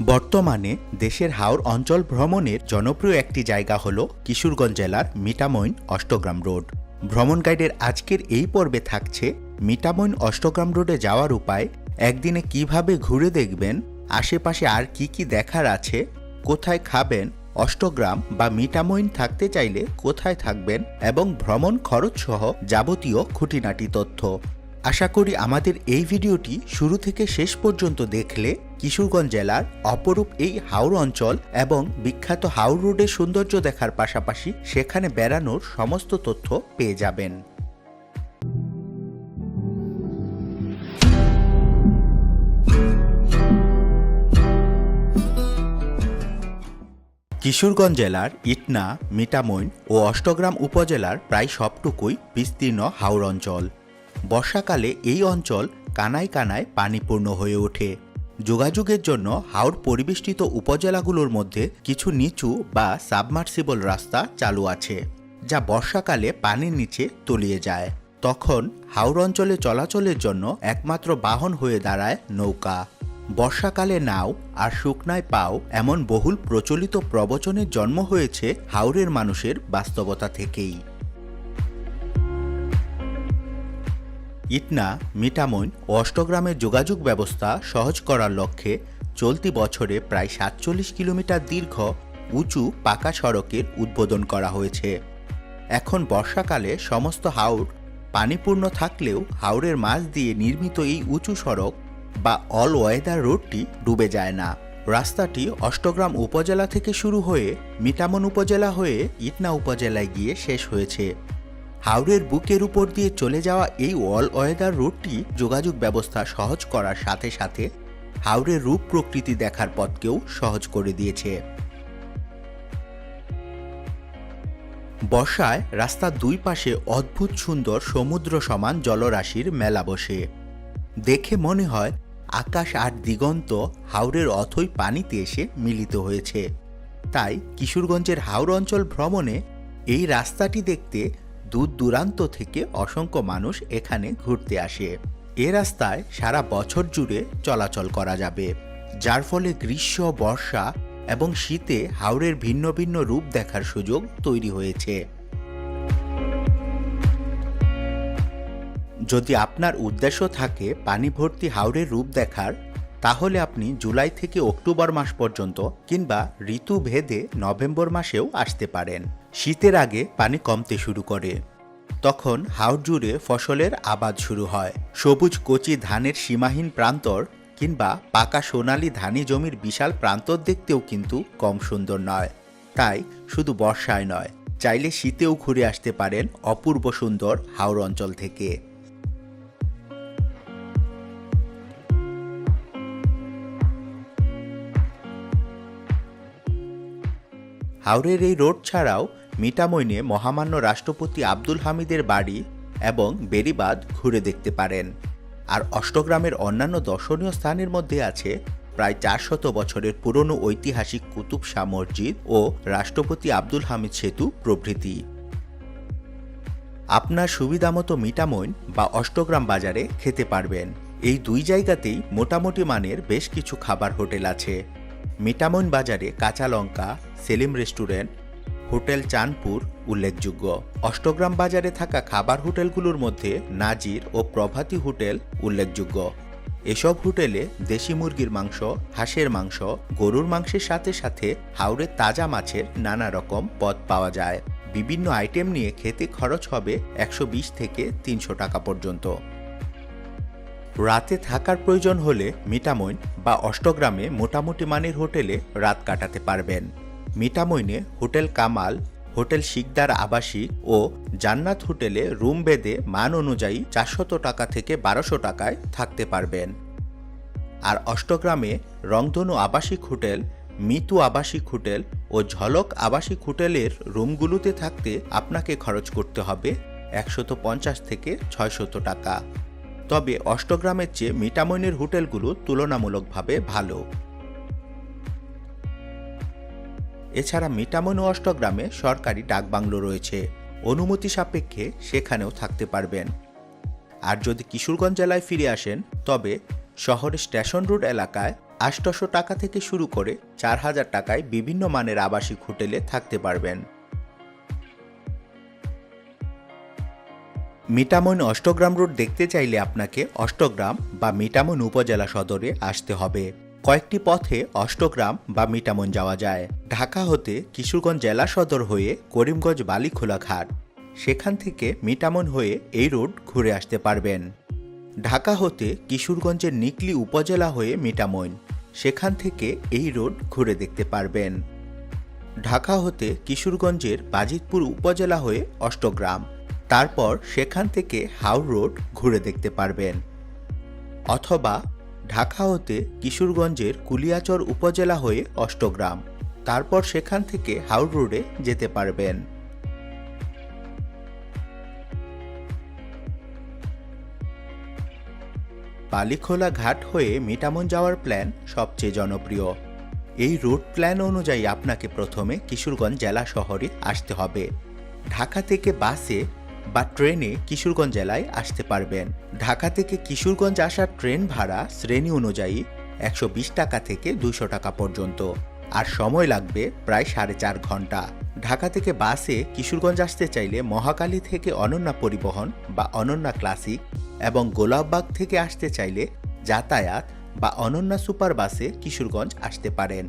বর্তমানে দেশের হাওর অঞ্চল ভ্রমণের জনপ্রিয় একটি জায়গা হল কিশোরগঞ্জ জেলার মিঠামইন অষ্টগ্রাম রোড। ভ্রমণ গাইডের আজকের এই পর্বে থাকছে মিঠামইন অষ্টগ্রাম রোডে যাওয়ার উপায়, একদিনে কিভাবে ঘুরে দেখবেন, আশেপাশে আর কি কি দেখার আছে, কোথায় খাবেন, অষ্টগ্রাম বা মিঠামইন থাকতে চাইলে কোথায় থাকবেন এবং ভ্রমণ খরচ সহ যাবতীয় খুঁটিনাটি তথ্য। আশা করি আমাদের এই ভিডিওটি শুরু থেকে শেষ পর্যন্ত দেখলে কিশোরগঞ্জ জেলার অপরূপ এই হাওর অঞ্চল এবং বিখ্যাত হাওর রোডের সৌন্দর্য দেখার পাশাপাশি সেখানে বেড়ানোর সমস্ত তথ্য পেয়ে যাবেন। কিশোরগঞ্জ জেলার ইটনা, মিঠামইন ও অষ্টগ্রাম উপজেলার প্রায় সবটুকুই বিস্তীর্ণ হাওর অঞ্চল। বর্ষাকালে এই অঞ্চল কানায় কানায় পানিপূর্ণ হয়ে ওঠে। যোগাযোগের জন্য হাওর পরিবেষ্টিত উপজেলাগুলোর মধ্যে কিছু নিচু বা সাবমার্সিবল রাস্তা চালু আছে, যা বর্ষাকালে পানির নিচে তলিয়ে যায়। তখন হাওর অঞ্চলে চলাচলের জন্য একমাত্র বাহন হয়ে দাঁড়ায় নৌকা। বর্ষাকালে নাও আর শুকনায় পাও এমন বহুল প্রচলিত প্রবচনের জন্ম হয়েছে হাওরের মানুষের বাস্তবতা থেকেই। ইটনা, মিঠামইন ও অষ্টগ্রামের যোগাযোগ ব্যবস্থা সহজ করার লক্ষ্যে চলতি বছরে প্রায় ৪৭ কিলোমিটার দীর্ঘ উঁচু পাকা সড়কের উদ্বোধন করা হয়েছে। এখন বর্ষাকালে সমস্ত হাওর পানিপূর্ণ থাকলেও হাওরের মাঝ দিয়ে নির্মিত এই উঁচু সড়ক বা অল ওয়েদার রোডটি ডুবে যায় না। রাস্তাটি অষ্টগ্রাম উপজেলা থেকে শুরু হয়ে মিঠামইন উপজেলা হয়ে ইটনা উপজেলায় গিয়ে শেষ হয়েছে। হাওরের বুকের উপর দিয়ে চলে যাওয়া এই অল ওয়েদার রুটটি যোগাযোগ ব্যবস্থা সহজ করার সাথে সাথে হাওরের রূপ প্রকৃতি দেখার পথকেও সহজ করে দিয়েছে। বর্ষায় রাস্তার দুই পাশে অদ্ভুত সুন্দর সমুদ্র সমান জলরাশির মেলা বসে। দেখে মনে হয় আকাশ আর দিগন্ত হাওরের অথই পানিতে এসে মিলিত হয়েছে। তাই কিশোরগঞ্জের হাওর অঞ্চল ভ্রমণে এই রাস্তাটি দেখতে দূর দূরান্ত থেকে অসংখ্য মানুষ এখানে ঘুরতে আসে। এ রাস্তায় সারা বছর জুড়ে চলাচল করা যাবে, যার ফলে গ্রীষ্ম, বর্ষা এবং শীতে হাওরের ভিন্ন ভিন্ন রূপ দেখার সুযোগ তৈরি হয়েছে। যদি আপনার উদ্দেশ্য থাকে পানি ভর্তি হাওরের রূপ দেখার, তাহলে আপনি জুলাই থেকে অক্টোবর মাস পর্যন্ত কিংবা ঋতু ভেদে নভেম্বর মাসেও আসতে পারেন। শীতের আগে পানি কমতে শুরু করে, তখন হাওর জুড়ে ফসলের আবাদ শুরু হয়। সবুজ কচি ধানের সীমাহীন প্রান্তর কিংবা পাকা সোনালী ধানি জমির বিশাল প্রান্তর দেখতেও কিন্তু কম সুন্দর নয়। তাই শুধু বর্ষায় নয়, চাইলে শীতেও ঘুরে আসতে পারেন অপূর্ব সুন্দর হাওর অঞ্চল থেকে। হাওরের এই রোড ছাড়াও মিঠামইনে মহামান্য রাষ্ট্রপতি আব্দুল হামিদের বাড়ি এবং বেড়িবাঁধ ঘুরে দেখতে পারেন। আর অষ্টগ্রামের অন্যান্য দর্শনীয় স্থানের মধ্যে আছে প্রায় ৪০০ বছরের পুরনো ঐতিহাসিক কুতুব শাহ মসজিদ ও রাষ্ট্রপতি আব্দুল হামিদ সেতু প্রভৃতি। আপনার সুবিধামতো মিঠামইন বা অষ্টগ্রাম বাজারে খেতে পারবেন। এই দুই জায়গাতেই মোটামুটি মানের বেশ কিছু খাবার হোটেল আছে। মিঠামইন বাজারে কাঁচা লঙ্কা, সেলিম রেস্টুরেন্ট, হোটেল চাঁদপুর উল্লেখযোগ্য। অষ্টগ্রাম বাজারে থাকা খাবার হোটেলগুলোর মধ্যে নাজির ও প্রভাতী হোটেল উল্লেখযোগ্য। এসব হোটেলে দেশি মুরগির মাংস, হাঁসের মাংস, গরুর মাংসের সাথে সাথে হাওরের তাজা মাছের নানা রকম পদ পাওয়া যায়। বিভিন্ন আইটেম নিয়ে খেতে খরচ হবে ১২০ থেকে ৩০০ টাকা পর্যন্ত। রাতে থাকার প্রয়োজন হলে মিঠামইন বা অষ্টগ্রামে মোটামুটি মানের হোটেলে রাত কাটাতে পারবেন। মিঠামইনে হোটেল কামাল, হোটেল শিকদার আবাসিক ও জান্নাত হোটেলে রুম বেঁধে মান অনুযায়ী ৪০০ টাকা থেকে ১২০০ টাকায় থাকতে পারবেন। আর অষ্টগ্রামে রংধনু আবাসিক হোটেল, মিতু আবাসিক হোটেল ও ঝলক আবাসিক হোটেলের রুমগুলোতে থাকতে আপনাকে খরচ করতে হবে ১৫০ থেকে ৬০০ টাকা। তবে অষ্টগ্রামের চেয়ে মিঠামইনের হোটেলগুলো তুলনামূলকভাবে ভালো। এছাড়া মিঠামইন ও অষ্টগ্রামে সরকারি ডাকবাংলো রয়েছে, অনুমতি সাপেক্ষে সেখানেও থাকতে পারবেন। আর যদি কিশোরগঞ্জ জেলায় ফিরে আসেন, তবে শহরের স্টেশন রোড এলাকায় 800 টাকা থেকে শুরু করে 4000 টাকায় বিভিন্ন মানের আবাসিক হোটেলে থাকতে পারবেন। মিঠামইন অষ্টগ্রাম রোড দেখতে চাইলে আপনাকে অষ্টগ্রাম বা মিঠামইন উপজেলা সদরে আসতে হবে। কয়েকটি পথে অষ্টগ্রাম বা মিঠামইন যাওয়া যায়। ঢাকা হতে কিশোরগঞ্জ জেলা সদর হয়ে করিমগঞ্জ বালিখোলা ঘাট, সেখান থেকে মিঠামইন হয়ে এই রোড ঘুরে আসতে পারবেন। ঢাকা হতে কিশোরগঞ্জের নিকলী উপজেলা হয়ে মিঠামইন, সেখান থেকে এই রোড ঘুরে দেখতে পারবেন। ঢাকা হতে কিশোরগঞ্জের বাজিতপুর উপজেলা হয়ে অষ্টগ্রাম, তারপর সেখান থেকে হাওর রোড ঘুরে দেখতে পারবেন। অথবা ঢাকা হতে কিশোরগঞ্জের কুলিয়াচর উপজেলা হয়ে অষ্টগ্রাম, তারপর সেখান থেকে হাওর রোডে যেতে পারবেন। বালিখোলা ঘাট হয়ে মিঠামইন যাওয়ার প্ল্যান সবচেয়ে জনপ্রিয়। এই রুট প্ল্যান অনুযায়ী আপনাকে প্রথমে কিশোরগঞ্জ জেলা শহরে আসতে হবে। ঢাকা থেকে বাসে বা ট্রেনে কিশোরগঞ্জ জেলায় আসতে পারবেন। ঢাকা থেকে কিশোরগঞ্জ আসার ট্রেন ভাড়া শ্রেণী অনুযায়ী 120 টাকা থেকে 200 টাকা পর্যন্ত, আর সময় লাগবে প্রায় 4.5 ঘন্টা। ঢাকা থেকে বাসে কিশোরগঞ্জ আসতে চাইলে মহাখালী থেকে অনন্যা পরিবহন বা অনন্যা ক্লাসিক এবং গোলাপবাগ থেকে আসতে চাইলে যাতায়াত বা অনন্যা সুপার বাসে কিশোরগঞ্জ আসতে পারেন।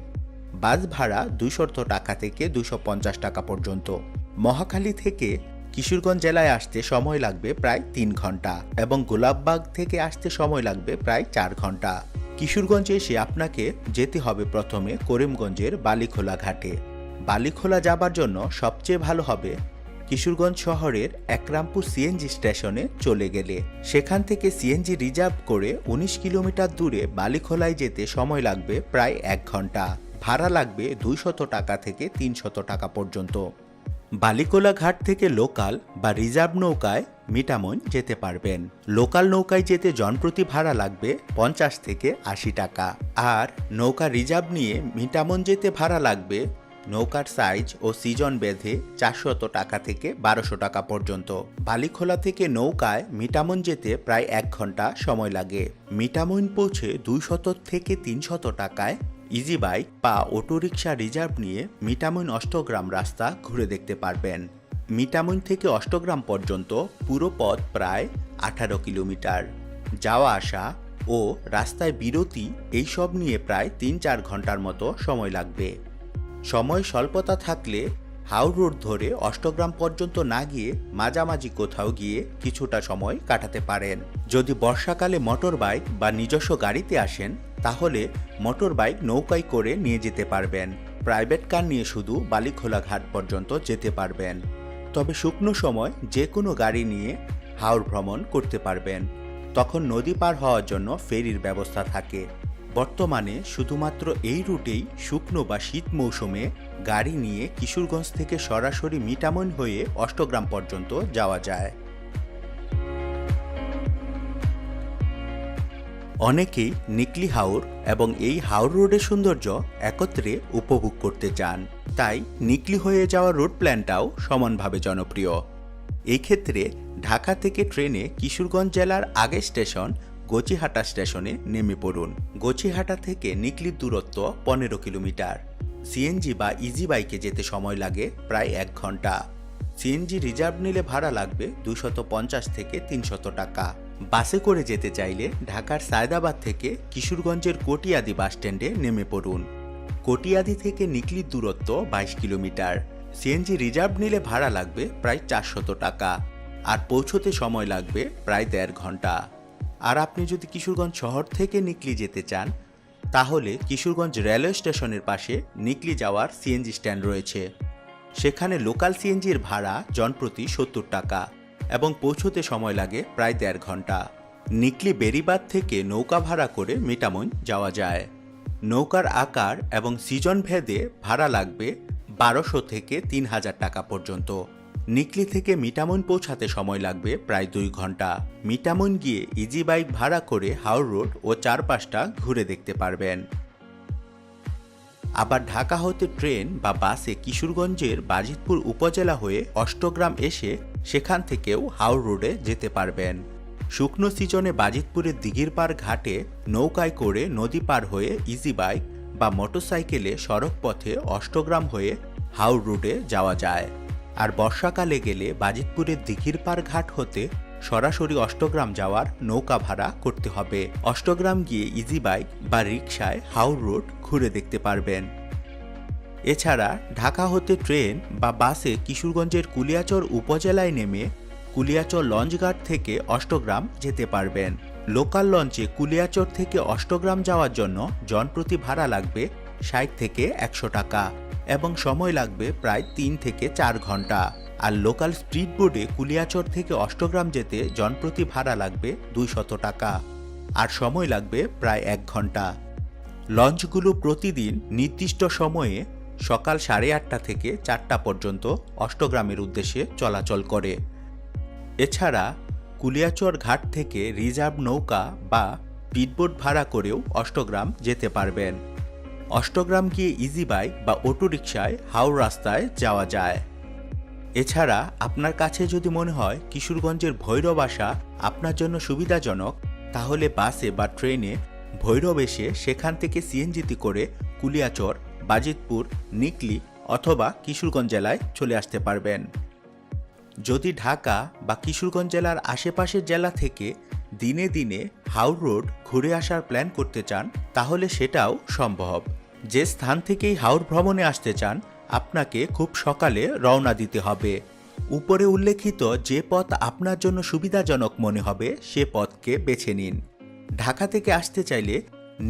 বাস ভাড়া 200 টাকা থেকে 250 টাকা পর্যন্ত। মহাখালী থেকে কিশোরগঞ্জ জেলায় আসতে সময় লাগবে প্রায় 3 ঘন্টা এবং গোলাপবাগ থেকে আসতে সময় লাগবে প্রায় 4 ঘন্টা। কিশোরগঞ্জে এসে আপনাকে যেতে হবে প্রথমে করিমগঞ্জের বালিখোলা ঘাটে। বালিখোলা যাবার জন্য সবচেয়ে ভালো হবে কিশোরগঞ্জ শহরের একরামপুর সিএনজি স্টেশনে চলে গেলে। সেখান থেকে সিএনজি রিজার্ভ করে 19 কিলোমিটার দূরে বালিখোলায় যেতে সময় লাগবে প্রায় 1 ঘন্টা। ভাড়া লাগবে 200 টাকা থেকে 300 টাকা পর্যন্ত। বালিখোলা ঘাট থেকে লোকাল বা রিজার্ভ নৌকায় মিঠামইন যেতে পারবেন। লোকাল নৌকায় যেতে জনপ্রতি ভাড়া লাগবে 50 থেকে 80 টাকা, আর নৌকা রিজার্ভ নিয়ে মিঠামইন যেতে ভাড়া লাগবে নৌকার সাইজ ও সিজন বেঁধে 400 টাকা থেকে 1200 টাকা পর্যন্ত। বালিখোলা থেকে নৌকায় মিঠামইন যেতে প্রায় 1 ঘন্টা সময় লাগে। মিঠামইন পৌঁছে 200 থেকে 300 টাকায় ইজি বাইক বা অটোরিকশা রিজার্ভ নিয়ে মিঠামইন অষ্টগ্রাম রাস্তা ঘুরে দেখতে পারবেন। মিঠামইন থেকে অষ্টগ্রাম পর্যন্ত পুরো পথ প্রায় 18 কিলোমিটার। যাওয়া আসা ও রাস্তায় বিরতি এইসব নিয়ে প্রায় 3-4 ঘন্টার মতো সময় লাগবে। সময় স্বল্পতা থাকলে হাওর রোড ধরে অষ্টগ্রাম পর্যন্ত না গিয়ে মাঝামাঝি কোথাও গিয়ে কিছুটা সময় কাটাতে পারেন। যদি বর্ষাকালে মোটর বাইক বা নিজস্ব গাড়িতে আসেন তাহলে মোটর বাইক নৌকায় করে নিয়ে যেতে পারবেন। প্রাইভেট কার নিয়ে শুধু বালিখোলা ঘাট পর্যন্ত যেতে পারবেন। তবে শুকনো সময় যে কোনো গাড়ি নিয়ে হাওর ভ্রমণ করতে পারবেন। তখন নদী পার হওয়ার জন্য ফেরির ব্যবস্থা থাকে। বর্তমানে শুধুমাত্র এই রুটেই শুকনো বা শীত মৌসুমে গাড়ি নিয়ে কিশোরগঞ্জ থেকে সরাসরি মিঠামইন হয়ে অষ্টগ্রাম পর্যন্ত যাওয়া যায়। অনেকেই নিকলী হাওর এবং এই হাওর রোডের সৌন্দর্য একত্রে উপভোগ করতে চান, তাই নিকলী হয়ে যাওয়া রোড প্ল্যানটাও সমানভাবে জনপ্রিয়। এই ক্ষেত্রে ঢাকা থেকে ট্রেনে কিশোরগঞ্জ জেলার আগের স্টেশন গচিহাটা স্টেশনে নেমে পড়ুন। গচিহাটা থেকে নিকলীর দূরত্ব 15 কিলোমিটার। সিএনজি বা ইজি বাইকে যেতে সময় লাগে প্রায় 1 ঘন্টা। সিএনজি রিজার্ভ নিলে ভাড়া লাগবে 250 থেকে 300 টাকা। বাসে করে যেতে চাইলে ঢাকার সায়দাবাদ থেকে কিশোরগঞ্জের কটিয়াদি বাসস্ট্যান্ডে নেমে পড়ুন। কটিয়াদি থেকে নিকলীর দূরত্ব 22 কিলোমিটার। সিএনজি রিজার্ভ নিলে ভাড়া লাগবে প্রায় 400 টাকা, আর পৌঁছতে সময় লাগবে প্রায় 1.5 ঘন্টা। আর আপনি যদি কিশোরগঞ্জ শহর থেকে নিকলী যেতে চান তাহলে কিশোরগঞ্জ রেলওয়ে স্টেশনের পাশে নিকলী যাওয়ার সিএনজি স্ট্যান্ড রয়েছে। সেখানে লোকাল সিএনজির ভাড়া জনপ্রতি 70 টাকা এবং পৌঁছতে সময় লাগে প্রায় 1.5 ঘন্টা। নিকলী বেড়িবাঁধ থেকে নৌকা ভাড়া করে মিঠামইন যাওয়া যায়। নৌকার আকার এবং সিজন ভেদে ভাড়া লাগবে 1200 থেকে 3000 টাকা পর্যন্ত। নিকলী থেকে মিঠামইন পৌঁছাতে সময় লাগবে প্রায় 2 ঘন্টা। মিঠামইন গিয়ে ইজি বাইক ভাড়া করে হাওর রোড ও চারপাশটা ঘুরে দেখতে পারবেন। আবার ঢাকা হতে ট্রেন বা বাসে কিশোরগঞ্জের বাজিতপুর উপজেলা হয়ে অষ্টগ্রাম এসে সেখান থেকেও হাওর রোডে যেতে পারবেন। শুকনো সিজনে বাজিতপুরের দিঘির পাড় ঘাটে নৌকায় করে নদী পার হয়ে ইজি বাইক বা মোটরসাইকেলে সড়ক পথে অষ্টগ্রাম হয়ে হাওর রোডে যাওয়া যায়। আর বর্ষাকালে গেলে বাজিতপুরের দিঘির পাড় ঘাট হতে সরাসরি অষ্টগ্রাম যাওয়ার নৌকা ভাড়া করতে হবে। অষ্টগ্রাম গিয়ে ইজি বাইক বা রিকশায় হাওর রোড ঘুরে দেখতে পারবেন। এছাড়া ঢাকা হতে ট্রেন বা বাসে কিশোরগঞ্জের কুলিয়াচর উপজেলায় নেমে কুলিয়াচর লঞ্চঘাট থেকে অষ্টগ্রাম যেতে পারবেন। লোকাল লঞ্চে কুলিয়াচর থেকে অষ্টগ্রাম যাওয়ার জন্য জনপ্রতি ভাড়া লাগবে 60 থেকে 100 টাকা এবং সময় লাগবে প্রায় 3 থেকে 4 ঘন্টা। আর লোকাল স্পিড বোটে কুলিয়াচর থেকে অষ্টগ্রাম যেতে জনপ্রতি ভাড়া লাগবে 200 টাকা আর সময় লাগবে প্রায় 1 ঘন্টা। লঞ্চগুলো প্রতিদিন নির্দিষ্ট সময়ে সকাল 8:30 থেকে 4টা পর্যন্ত অষ্টগ্রামের উদ্দেশ্যে চলাচল করে। এছাড়া কুলিয়াচর ঘাট থেকে রিজার্ভ নৌকা বা স্পিডবোট ভাড়া করেও অষ্টগ্রাম যেতে পারবেন। অষ্টগ্রাম গিয়ে ইজি বাইক বা অটোরিকশায় হাওর রাস্তায় যাওয়া যায়। এছাড়া আপনার কাছে যদি মনে হয় কিশোরগঞ্জের ভৈরব আসা আপনার জন্য সুবিধাজনক, তাহলে বাসে বা ট্রেনে ভৈরব এসে সেখান থেকে সিএনজিতে করে কুলিয়াচর, বাজিতপুর, নিকলি অথবা কিশোরগঞ্জ জেলায় চলে আসতে পারবেন। যদি ঢাকা বা কিশোরগঞ্জ জেলার আশেপাশের জেলা থেকে দিনে দিনে হাওর রোড ঘুরে আসার প্ল্যান করতে চান, তাহলে সেটাও সম্ভব। যে স্থান থেকেই হাওর ভ্রমণে আসতে চান, আপনাকে খুব সকালে রওনা দিতে হবে। উপরে উল্লেখিত যে পথ আপনার জন্য সুবিধাজনক মনে হবে সে পথকে বেছে নিন। ঢাকা থেকে আসতে চাইলে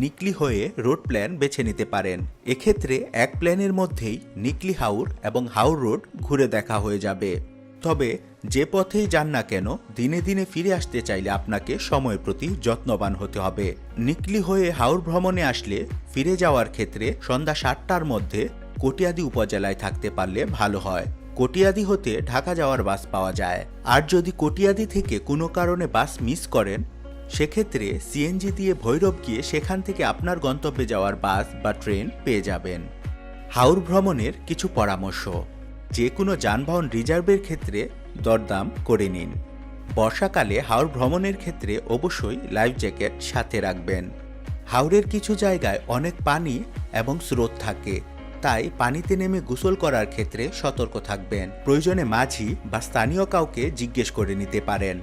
নিকলি হয়ে রোড প্ল্যান বেছে নিতে পারেন। এক্ষেত্রে এক প্ল্যানের মধ্যেই নিকলি হাওর এবং হাওর রোড ঘুরে দেখা হয়ে যাবে। তবে যে পথেই যান না কেন, দিনে দিনে ফিরে আসতে চাইলে আপনাকে সময়ের প্রতি যত্নবান হতে হবে। নিকলি হয়ে হাওর ভ্রমণে আসলে ফিরে যাওয়ার ক্ষেত্রে সন্ধ্যা 7টার মধ্যে কটিয়াদি উপজেলায় থাকতে পারলে ভালো হয়। কটিয়াদি হতে ঢাকা যাওয়ার বাস পাওয়া যায়। আর যদি কটিয়াদি থেকে কোনো কারণে বাস মিস করেন, সেক্ষেত্রে সিএনজি দিয়ে ভৈরব গিয়ে সেখান থেকে আপনার গন্তব্যে যাওয়ার বাস বা ট্রেন পেয়ে যাবেন। হাওর ভ্রমণের কিছু পরামর্শ: যে কোনো যানবাহন রিজার্ভের ক্ষেত্রে দরদাম করে নিন। বর্ষাকালে হাওর ভ্রমণের ক্ষেত্রে অবশ্যই লাইফ জ্যাকেট সাথে রাখবেন। হাওরের কিছু জায়গায় অনেক পানি এবং স্রোত থাকে, তাই পানিতে নেমে গোসল করার ক্ষেত্রে সতর্ক থাকবেন। প্রয়োজনে মাঝি বা স্থানীয় কাউকে জিজ্ঞেস করে নিতে পারেন।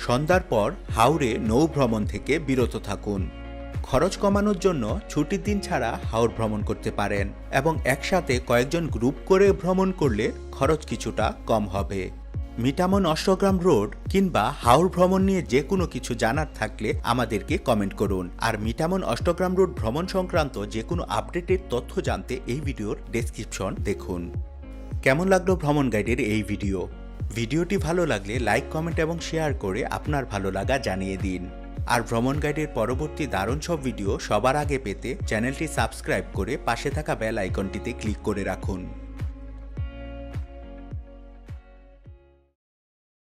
সন্ধ্যার পর হাওরে নৌ ভ্রমণ থেকে বিরত থাকুন। খরচ কমানোর জন্য ছুটির দিন ছাড়া হাওর ভ্রমণ করতে পারেন এবং একসাথে কয়েকজন গ্রুপ করে ভ্রমণ করলে খরচ কিছুটা কম হবে। মিটামইন অষ্টগ্রাম রোড কিংবা হাওর ভ্রমণ নিয়ে যে কোনো কিছু জানার থাকলে আমাদেরকে কমেন্ট করুন। আর মিটামইন অষ্টগ্রাম রোড ভ্রমণ সংক্রান্ত যে কোনো আপডেটের তথ্য জানতে এই ভিডিওর ডেসক্রিপশন দেখুন। কেমন লাগলো ভ্রমণ গাইডের এই ভিডিওটি ভালো লাগলে লাইক, কমেন্ট এবং শেয়ার করে আপনার ভালো লাগা জানিয়ে দিন। আর ভ্রমণ গাইডের পরবর্তী দারুণ সব ভিডিও সবার আগে পেতে চ্যানেলটি সাবস্ক্রাইব করে পাশে থাকা বেল আইকনটিতে ক্লিক করে রাখুন।